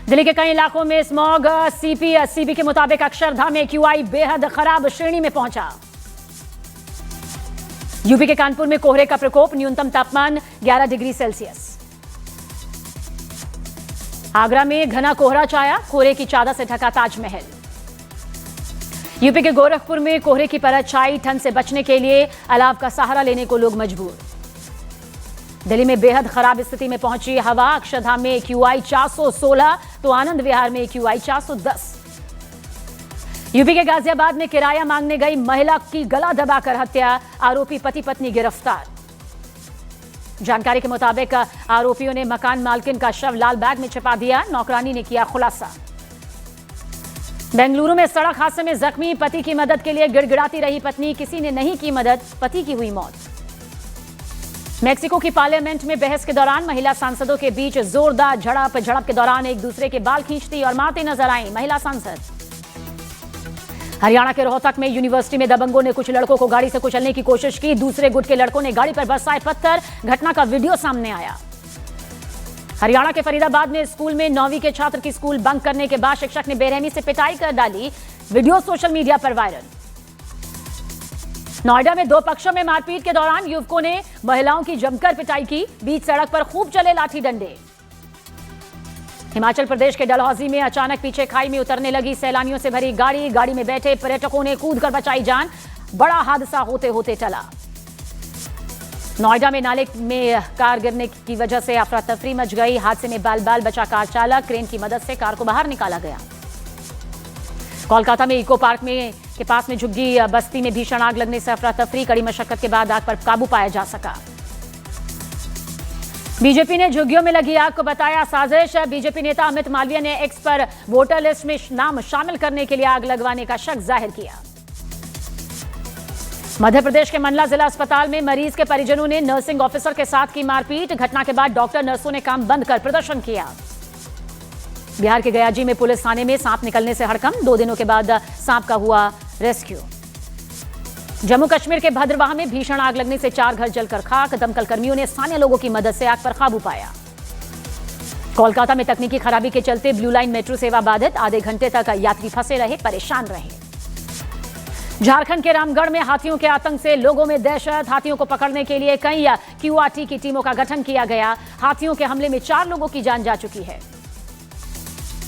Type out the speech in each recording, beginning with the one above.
दिल्ली के कई इलाकों में स्मॉग। सीबी के मुताबिक अक्षरधाम में एक्यूआई बेहद खराब श्रेणी में पहुंचा। यूपी के कानपुर में कोहरे का प्रकोप, न्यूनतम तापमान 11 डिग्री सेल्सियस। आगरा में घना कोहरा छाया, कोहरे की चादर से ढका ताजमहल। यूपी के गोरखपुर में कोहरे की परत छाई, ठंड से बचने के लिए अलाव का सहारा लेने को लोग मजबूर। दिल्ली में बेहद खराब स्थिति में पहुंची हवा। अक्षरधाम में एक्यूआई 416 तो आनंद विहार में एक्यूआई 410। यूपी के गाजियाबाद में किराया मांगने गई महिला की गला दबाकर हत्या, आरोपी पति पत्नी गिरफ्तार। जानकारी के मुताबिक आरोपियों ने मकान मालकिन का शव लाल बैग में छिपा दिया, नौकरानी ने किया खुलासा। बेंगलुरु में सड़क हादसे में जख्मी, पति की मदद के लिए गिड़गिड़ाती रही पत्नी, किसी ने नहीं की मदद, पति की हुई मौत। मेक्सिको की पार्लियामेंट में बहस के दौरान महिला सांसदों के बीच जोरदार झड़प के दौरान एक दूसरे के बाल खींचती और मारती नजर आई महिला सांसद। हरियाणा के रोहतक में यूनिवर्सिटी में दबंगों ने कुछ लड़कों को गाड़ी से कुचलने की कोशिश की, दूसरे गुट के लड़कों ने गाड़ी पर बरसाए पत्थर, घटना का वीडियो सामने आया। हरियाणा के फरीदाबाद में स्कूल में 9वीं के छात्र की स्कूल बंक करने के बाद शिक्षक ने बेरहमी से पिटाई कर डाली, वीडियो सोशल मीडिया पर वायरल। नोएडा में दो पक्षों में मारपीट के दौरान युवकों ने महिलाओं की जमकर पिटाई की, बीच सड़क पर खूब चले लाठी डंडे। हिमाचल प्रदेश के डलहौजी में अचानक पीछे खाई में उतरने लगी सैलानियों से भरी गाड़ी में बैठे पर्यटकों ने कूदकर बचाई जान, बड़ा हादसा होते होते टला। नोएडा में नाले में कार गिरने की वजह से अफरा तफरी मच गई, हादसे में बाल बचा कार चालक, क्रेन की मदद से कार को बाहर निकाला गया। कोलकाता में इको पार्क के पास में झुग्गी बस्ती में भीषण आग लगने से अफरा तफरी, कड़ी मशक्कत के बाद आग पर काबू पाया जा सका। बीजेपी ने झुग्गियों में लगी आग को बताया साजिश। बीजेपी नेता अमित मालवीय ने एक्स पर वोटर लिस्ट में नाम शामिल करने के लिए आग लगवाने का शक जाहिर किया। मध्य प्रदेश के मंडला जिला अस्पताल में मरीज के परिजनों ने नर्सिंग ऑफिसर के साथ की मारपीट, घटना के बाद डॉक्टर नर्सों ने काम बंद कर प्रदर्शन किया। बिहार के गयाजी में पुलिस थाने में सांप निकलने से हड़कंप, 2 दिनों के बाद सांप का हुआ रेस्क्यू। जम्मू कश्मीर के भद्रवाह में भीषण आग लगने से 4 घर जलकर खाक, दमकल कर्मियों ने स्थानीय लोगों की मदद से आग पर काबू पाया। कोलकाता में तकनीकी खराबी के चलते ब्लू लाइन मेट्रो सेवा बाधित, आधे घंटे तक यात्री फंसे रहे, परेशान रहे। झारखंड के रामगढ़ में हाथियों के आतंक से लोगों में दहशत, हाथियों को पकड़ने के लिए कई क्यूआरटी की टीमों का गठन किया गया। हाथियों के हमले में 4 लोगों की जान जा चुकी है।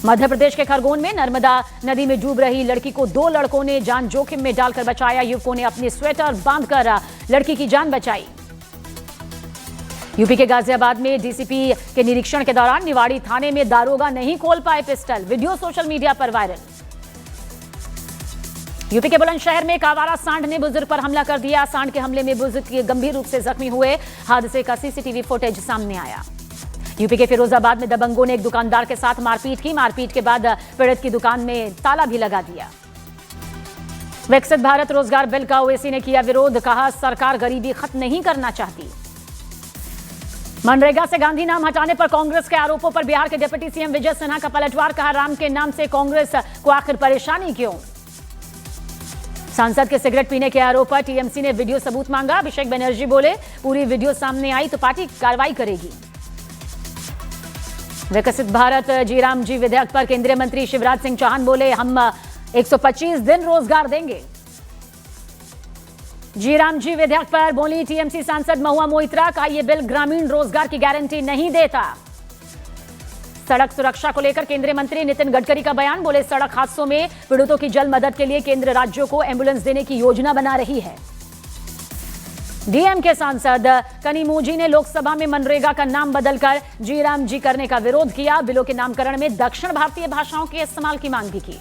मध्य प्रदेश के खरगोन में नर्मदा नदी में डूब रही लड़की को 2 लड़कों ने जान जोखिम में डालकर बचाया, युवकों ने अपने स्वेटर बांधकर लड़की की जान बचाई। यूपी के गाजियाबाद में डीसीपी के निरीक्षण के दौरान निवाड़ी थाने में दारोगा नहीं खोल पाए पिस्टल, वीडियो सोशल मीडिया पर वायरल। यूपी के बुलंदशहर में एक आवारा सांड ने बुजुर्ग पर हमला कर दिया, सांड के हमले में बुजुर्ग गंभीर रूप से जख्मी हुए, हादसे का सीसीटीवी फुटेज सामने आया। यूपी के फिरोजाबाद में दबंगों ने एक दुकानदार के साथ मारपीट की, मारपीट के बाद पीड़ित की दुकान में ताला भी लगा दिया। विकसित भारत रोजगार बिल का ओवैसी ने किया विरोध, कहा सरकार गरीबी खत्म नहीं करना चाहती। मनरेगा से गांधी नाम हटाने पर कांग्रेस के आरोपों पर बिहार के डिप्टी सीएम विजय सिन्हा का पलटवार, कहा राम के नाम से कांग्रेस को आखिर परेशानी क्यों। सांसद के सिगरेट पीने के आरोप पर टीएमसी ने वीडियो सबूत मांगा, अभिषेक बनर्जी बोले पूरी वीडियो सामने आई तो पार्टी कार्रवाई करेगी। विकसित भारत जीराम जी विधेयक पर केंद्रीय मंत्री शिवराज सिंह चौहान बोले हम 125 दिन रोजगार देंगे। जीराम जी विधेयक पर बोली टीएमसी सांसद महुआ मोइत्रा, कहा यह बिल ग्रामीण रोजगार की गारंटी नहीं देता। सड़क सुरक्षा को लेकर केंद्रीय मंत्री नितिन गडकरी का बयान, बोले सड़क हादसों में पीड़ितों की जल्द मदद के लिए केंद्र राज्यों को एम्बुलेंस देने की योजना बना रही है। डीएमके सांसद कनिमोझी ने लोकसभा में मनरेगा का नाम बदलकर जीराम जी करने का विरोध किया, बिलों के नामकरण में दक्षिण भारतीय भाषाओं के इस्तेमाल की मांग भी की।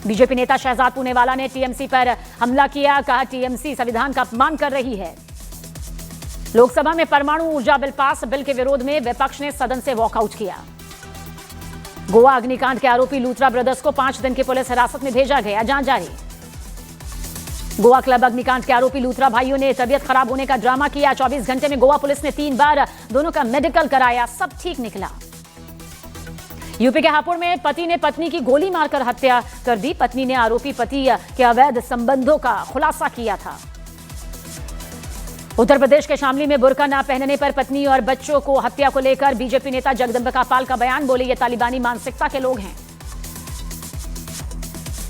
बीजेपी नेता शहजाद पूनेवाला ने टीएमसी पर हमला किया, कहा टीएमसी संविधान का अपमान कर रही है। लोकसभा में परमाणु ऊर्जा बिल पास, बिल के विरोध में विपक्ष ने सदन से वॉकआउट किया। गोवा अग्निकांड के आरोपी लूथरा ब्रदर्स को 5 दिन की पुलिस हिरासत में भेजा गया, जांच जारी। गोवा क्लब अग्निकांड के आरोपी लूथरा भाइयों ने तबीयत खराब होने का ड्रामा किया, 24 घंटे में गोवा पुलिस ने 3 बार दोनों का मेडिकल कराया, सब ठीक निकला। यूपी के हापुड़ में पति ने पत्नी की गोली मारकर हत्या कर दी, पत्नी ने आरोपी पति के अवैध संबंधों का खुलासा किया था। उत्तर प्रदेश के शामली में बुर्का ना पहनने पर पत्नी और बच्चों को हत्या को लेकर बीजेपी नेता जगदम्बिका पाल का बयान, बोले ये तालिबानी मानसिकता के लोग हैं।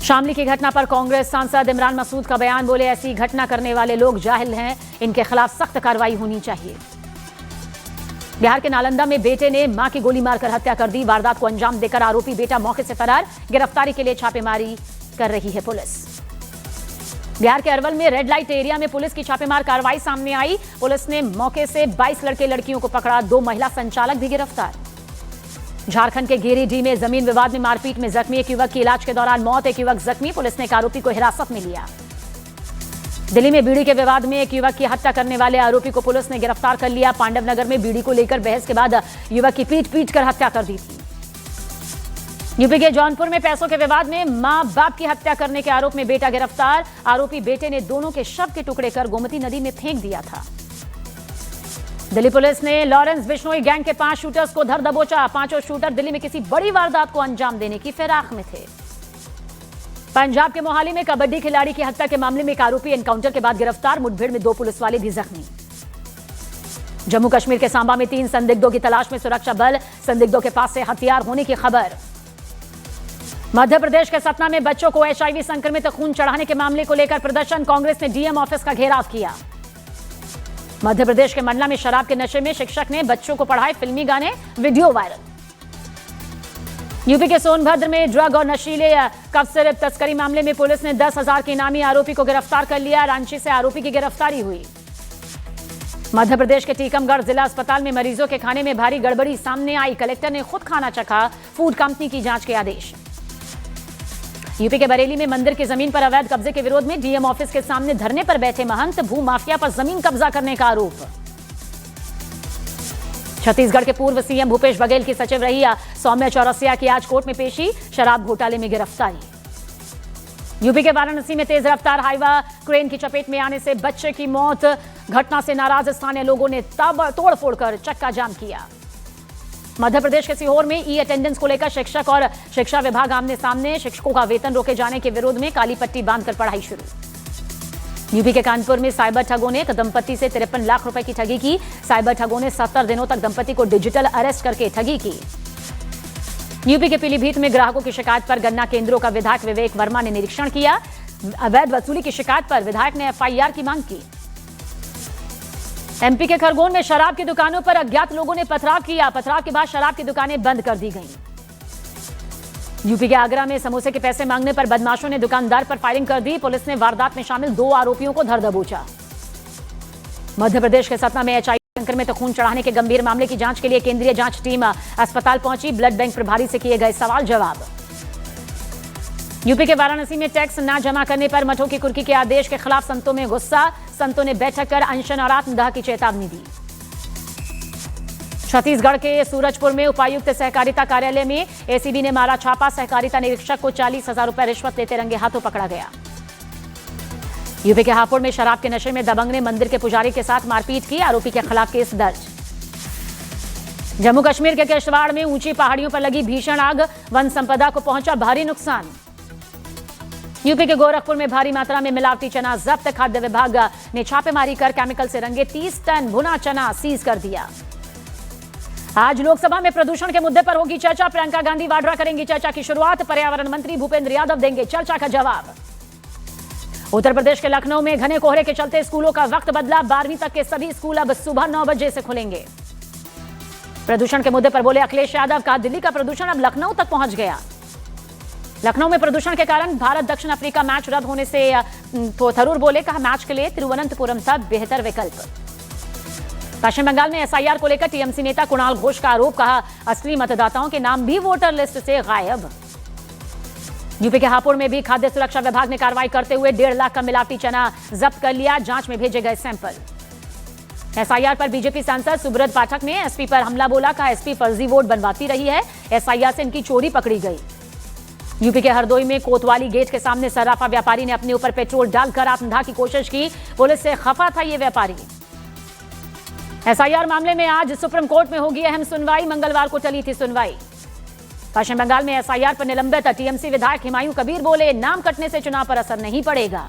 शामली की घटना पर कांग्रेस सांसद इमरान मसूद का बयान, बोले ऐसी घटना करने वाले लोग जाहिल हैं, इनके खिलाफ सख्त कार्रवाई होनी चाहिए। बिहार के नालंदा में बेटे ने मां की गोली मारकर हत्या कर दी, वारदात को अंजाम देकर आरोपी बेटा मौके से फरार, गिरफ्तारी के लिए छापेमारी कर रही है पुलिस। बिहार के अरवल में रेड लाइट एरिया में पुलिस की छापेमार कार्रवाई सामने आई, पुलिस ने मौके से 22 लड़के लड़कियों को पकड़ा, 2 महिला संचालक भी गिरफ्तार। झारखंड के गिरिडीह में जमीन विवाद में मारपीट में जख्मी एक युवक की इलाज के दौरान मौत, एक युवक जख्मी, पुलिस ने एक आरोपी को हिरासत में लिया। दिल्ली में बीड़ी के विवाद में एक युवक की हत्या करने वाले आरोपी को पुलिस ने गिरफ्तार कर लिया। पांडव नगर में बीड़ी को लेकर बहस के बाद युवक की पीट कर हत्या कर दी थी। यूपी के जौनपुर में पैसों के विवाद में मां बाप की हत्या करने के आरोप में बेटा गिरफ्तार, आरोपी बेटे ने दोनों के शव के टुकड़े कर गोमती नदी में फेंक दिया था। दिल्ली पुलिस ने लॉरेंस बिश्नोई गैंग के 5 शूटर्स को धर दबोचा, 5 शूटर दिल्ली में किसी बड़ी वारदात को अंजाम देने की फिराक में थे। पंजाब के मोहाली में कबड्डी खिलाड़ी की हत्या के मामले में एक आरोपी एनकाउंटर के बाद गिरफ्तार, मुठभेड़ में 2 पुलिस वाले भी जख्मी। जम्मू कश्मीर के सांबा में 3 संदिग्धों की तलाश में सुरक्षा बल, संदिग्धों के पास से हथियार होने की खबर। मध्य प्रदेश के सतना में बच्चों को HIV संक्रमित खून चढ़ाने के मामले को लेकर प्रदर्शन, कांग्रेस ने डीएम ऑफिस का घेराव किया। मध्य प्रदेश के मंडला में शराब के नशे में शिक्षक ने बच्चों को पढ़ाए फिल्मी गाने, वीडियो वायरल। यूपी के सोनभद्र में ड्रग और नशीले कफ सिरप तस्करी मामले में पुलिस ने 10,000 के इनामी आरोपी को गिरफ्तार कर लिया, रांची से आरोपी की गिरफ्तारी हुई। मध्य प्रदेश के टीकमगढ़ जिला अस्पताल में मरीजों के खाने में भारी गड़बड़ी सामने आई, कलेक्टर ने खुद खाना चखा, फूड कंपनी की जांच के आदेश। यूपी के बरेली में मंदिर की जमीन पर अवैध कब्जे के विरोध में डीएम ऑफिस के सामने धरने पर बैठे महंत, भू माफिया पर जमीन कब्जा करने का आरोप। छत्तीसगढ़ के पूर्व सीएम भूपेश बघेल की सचिव रही सौम्या चौरसिया की आज कोर्ट में पेशी, शराब घोटाले में गिरफ्तारी। यूपी के वाराणसी में तेज रफ्तार हाईवा क्रेन की चपेट में आने से बच्चे की मौत, घटना से नाराज स्थानीय लोगों ने तोड़फोड़ कर चक्का जाम किया। मध्य प्रदेश के सीहोर में ई अटेंडेंस को लेकर शिक्षक और शिक्षा विभाग आमने सामने, शिक्षकों का वेतन रोके जाने के विरोध में काली पट्टी बांधकर पढ़ाई शुरू। यूपी के कानपुर में साइबर ठगों ने एक दंपति से 53 लाख रुपए की ठगी की, साइबर ठगों ने 70 दिनों तक दंपति को डिजिटल अरेस्ट करके ठगी की। यूपी के पीलीभीत में ग्राहकों की शिकायत पर गन्ना केंद्रों का विधायक विवेक वर्मा ने निरीक्षण किया, अवैध वसूली की शिकायत पर विधायक ने FIR की मांग की। एमपी के खरगोन में शराब की दुकानों पर अज्ञात लोगों ने पथराव किया, पथराव के बाद शराब की दुकानें बंद कर दी गईं। यूपी के आगरा में समोसे के पैसे मांगने पर बदमाशों ने दुकानदार पर फायरिंग कर दी, पुलिस ने वारदात में शामिल 2 आरोपियों को धर दबोचा। मध्य प्रदेश के सतना में HIV संक्रमित खून चढ़ाने के गंभीर मामले की जांच के लिए केंद्रीय जांच टीम अस्पताल पहुंची, ब्लड बैंक प्रभारी से किए गए सवाल जवाब। यूपी के वाराणसी में टैक्स न जमा करने पर मठों की कुर्की के आदेश के खिलाफ संतों में गुस्सा, संतों ने बैठक कर अनशन और आत्मदाह की चेतावनी दी। छत्तीसगढ़ के सूरजपुर में उपायुक्त सहकारिता कार्यालय में एसीबी ने मारा छापा, सहकारिता निरीक्षक को 40,000 रुपए रिश्वत लेते रंगे हाथों पकड़ा गया। यूपी के हापुड़ में शराब के नशे में दबंग ने मंदिर के पुजारी के साथ मारपीट की, आरोपी के खिलाफ केस दर्ज। जम्मू कश्मीर के किश्तवाड़ में ऊंची पहाड़ियों पर लगी भीषण आग, वन संपदा को पहुंचा भारी नुकसान। यूपी के गोरखपुर में भारी मात्रा में मिलावटी चना जब्त, खाद्य विभाग ने छापेमारी कर केमिकल से रंगे 30 टन भुना चना सीज कर दिया। आज लोकसभा में प्रदूषण के मुद्दे पर होगी चर्चा, प्रियंका गांधी वाड्रा करेंगी चर्चा की शुरुआत, पर्यावरण मंत्री भूपेंद्र यादव देंगे चर्चा का जवाब। उत्तर प्रदेश के लखनऊ में घने कोहरे के चलते स्कूलों का वक्त बदला, 12वीं तक के सभी स्कूल अब सुबह 9 बजे से खुलेंगे। प्रदूषण के मुद्दे पर बोले अखिलेश यादव, कहा दिल्ली का प्रदूषण अब लखनऊ तक पहुंच गया। लखनऊ में प्रदूषण के कारण भारत दक्षिण अफ्रीका मैच रद्द होने से थरूर बोले, कहा मैच के लिए तिरुवनंतपुरम था बेहतर विकल्प। पश्चिम बंगाल में SIR को लेकर टीएमसी नेता कुणाल घोष का आरोप, कहा असली मतदाताओं के नाम भी वोटर लिस्ट से गायब। यूपी के हापुड़ में भी खाद्य सुरक्षा विभाग ने कार्रवाई करते हुए 1.5 लाख का मिलावटी चना जब्त कर लिया, जांच में भेजे गए सैंपल। SIR पर बीजेपी सांसद सुब्रत पाठक ने एसपी पर हमला बोला, कहा एसपी फर्जी वोट बनवाती रही है, SIR से इनकी चोरी पकड़ी गई। यूपी के हरदोई में कोतवाली गेट के सामने सर्राफा व्यापारी ने अपने ऊपर पेट्रोल डालकर आत्मदाह की कोशिश की, पुलिस से खफा था ये व्यापारी। SIR मामले में आज सुप्रीम कोर्ट में होगी अहम सुनवाई, मंगलवार को चली थी सुनवाई। पश्चिम बंगाल में SIR पर निलंबित टीएमसी विधायक हुमायूं कबीर बोले, नाम कटने से चुनाव पर असर नहीं पड़ेगा।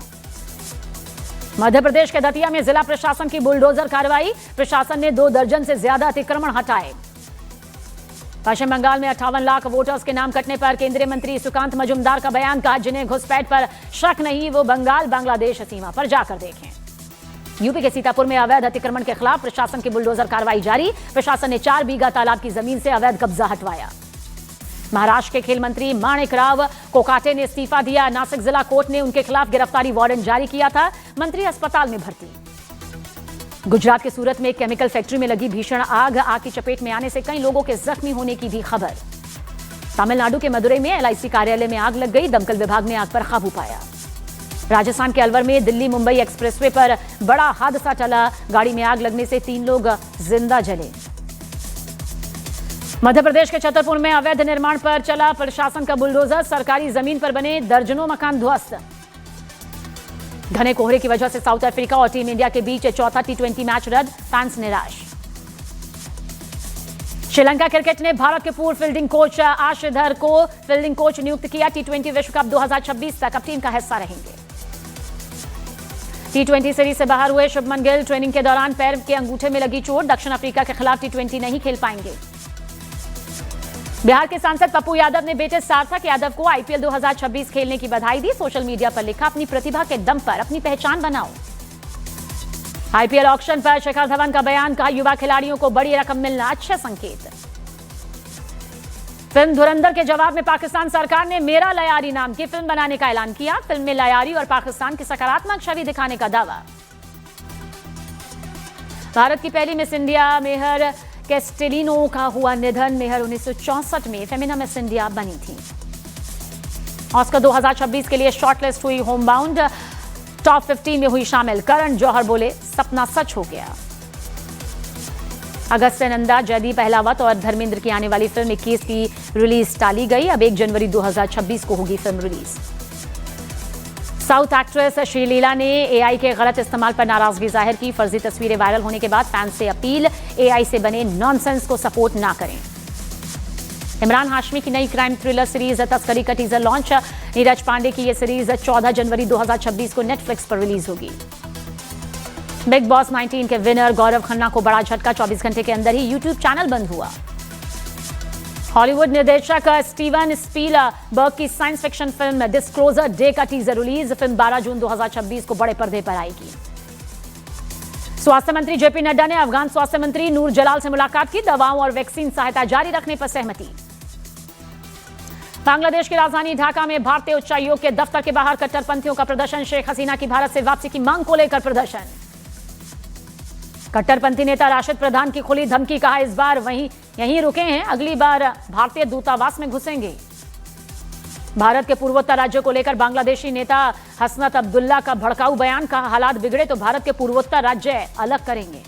मध्य प्रदेश के दतिया में जिला प्रशासन की बुलडोजर कार्रवाई, प्रशासन ने 2 दर्जन से ज्यादा अतिक्रमण हटाए। पश्चिम बंगाल में 58 लाख वोटर्स के नाम कटने पर केंद्रीय मंत्री सुकांत मजूमदार का बयान, कहा जिन्हें घुसपैठ पर शक नहीं वो बंगाल बांग्लादेश सीमा पर जाकर देखें। यूपी के सीतापुर में अवैध अतिक्रमण के खिलाफ प्रशासन की बुलडोजर कार्रवाई जारी, प्रशासन ने 4 बीघा तालाब की जमीन से अवैध कब्जा हटवाया। महाराष्ट्र के खेल मंत्री माणिकराव कोकाटे ने इस्तीफा दिया, नासिक जिला कोर्ट ने उनके खिलाफ गिरफ्तारी वारंट जारी किया था, मंत्री अस्पताल में भर्ती। गुजरात के सूरत में एक केमिकल फैक्ट्री में लगी भीषण आग की चपेट में आने से कई लोगों के जख्मी होने की भी खबर। तमिलनाडु के मदुरई में LIC कार्यालय में आग लग गई, दमकल विभाग ने आग पर काबू पाया। राजस्थान के अलवर में दिल्ली मुंबई एक्सप्रेसवे पर बड़ा हादसा टला, गाड़ी में आग लगने से 3 लोग जिंदा जले। मध्य प्रदेश के छतरपुर में अवैध निर्माण पर चला प्रशासन का बुलडोजर, सरकारी जमीन पर बने दर्जनों मकान ध्वस्त। घने कोहरे की वजह से साउथ अफ्रीका और टीम इंडिया के बीच चौथा T20 मैच रद्द, फैंस निराश। श्रीलंका क्रिकेट ने भारत के पूर्व फील्डिंग कोच आशधर को फील्डिंग कोच नियुक्त किया, T20 विश्व कप 2026 तक अब टीम का हिस्सा रहेंगे। T20 सीरीज से बाहर हुए शुभमन गिल, ट्रेनिंग के दौरान पैर के अंगूठे में लगी चोट, दक्षिण अफ्रीका के खिलाफ T20 नहीं खेल पाएंगे। बिहार के सांसद पप्पू यादव ने बेटे सार्थक यादव को IPL 2026 खेलने की बधाई दी, सोशल मीडिया पर लिखा, अपनी प्रतिभा के दम पर अपनी पहचान बनाओ। IPL ऑक्शन पर शिखर धवन का बयान, कहा युवा खिलाड़ियों को बड़ी रकम मिलना अच्छे संकेत। फिल्म धुरंधर के जवाब में पाकिस्तान सरकार ने मेरा लयारी नाम की फिल्म बनाने का ऐलान किया, फिल्म में लयारी और पाकिस्तान की सकारात्मक छवि दिखाने का दावा। भारत की पहली मिस इंडिया मेहर कैस्टेलिनो का हुआ निधन, मेहर 1964 में फेमिना मिस इंडिया बनी थी। ऑस्कर 2026 के लिए शॉर्टलिस्ट हुई होमबाउंड, टॉप 15 में हुई शामिल, करण जौहर बोले सपना सच हो गया। अगस्त्य नंदा, जयदीप अहलावत और धर्मेंद्र की आने वाली फिल्म 21 की रिलीज टाली गई, अब 1 जनवरी 2026 को होगी film release. South actress Sreeleela ने AI के गलत इस्तेमाल पर नाराजगी जाहिर की, फर्जी तस्वीरें वायरल होने के बाद फैंस से अपील, AI से बने नॉनसेंस को सपोर्ट ना करें। इमरान हाशमी की नई क्राइम थ्रिलर सीरीज तस्करी का टीजर लॉन्च, नीरज पांडे की यह सीरीज 14 जनवरी 2026 को नेटफ्लिक्स पर रिलीज होगी। बिग बॉस 19 के विनर गौरव खन्ना को बड़ा झटका, 24 घंटे के अंदर ही यूट्यूब चैनल बंद हुआ। हॉलीवुड निर्देशक स्टीवन स्पीलबर्ग की science fiction film disclosure day का टीजर रिलीज, फिल्म 12 जून 2026 को बड़े पर्दे पर आएगी। स्वास्थ्य मंत्री JP नड्डा ने अफगान स्वास्थ्य मंत्री नूर जलाल से मुलाकात की, दवाओं और वैक्सीन सहायता जारी रखने पर सहमति। बांग्लादेश की राजधानी ढाका में भारतीय उच्चायोग के दफ्तर के बाहर कट्टरपंथियों का प्रदर्शन, शेख हसीना की भारत से वापसी की मांग को लेकर प्रदर्शन। कट्टरपंथी नेता राशिद प्रधान की खुली धमकी, कहा इस बार यहीं रुके हैं, अगली बार भारतीय दूतावास में घुसेंगे। भारत के पूर्वोत्तर राज्यों को लेकर बांग्लादेशी नेता हसनत अब्दुल्ला का भड़काऊ बयान, कहा हालात बिगड़े तो भारत के पूर्वोत्तर राज्य अलग करेंगे।